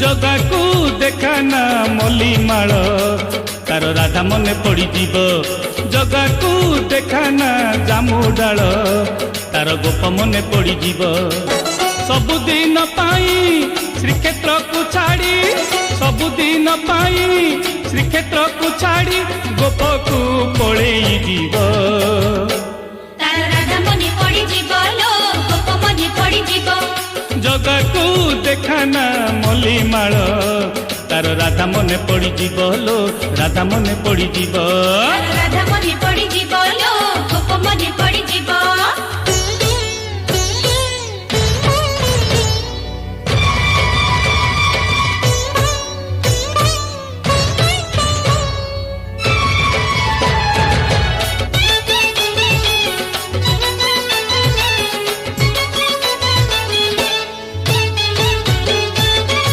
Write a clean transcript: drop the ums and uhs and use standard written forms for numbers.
जगाकू देखाना मल्लीमाल तार राधा मने पड़ीजीव जगाकू देखाना जामु डाल तार गोप मने पड़ीजीव सबुदिन पाई श्रीक्षेत्र को छाड़ी सबुदिन पाई श्रीक्षेत्र को छाड़ी गोप को पड़ेई जीव तार राधा मने पड़ीजीव लो गोप मने पड़ीजीव जगाकू देखाना मल्लीमाल तार राधा मने पड़ीजीव लो राधा मने पड़ीजीव राधा मने पड़ीजीव लो गोप मने पड़ीजीव।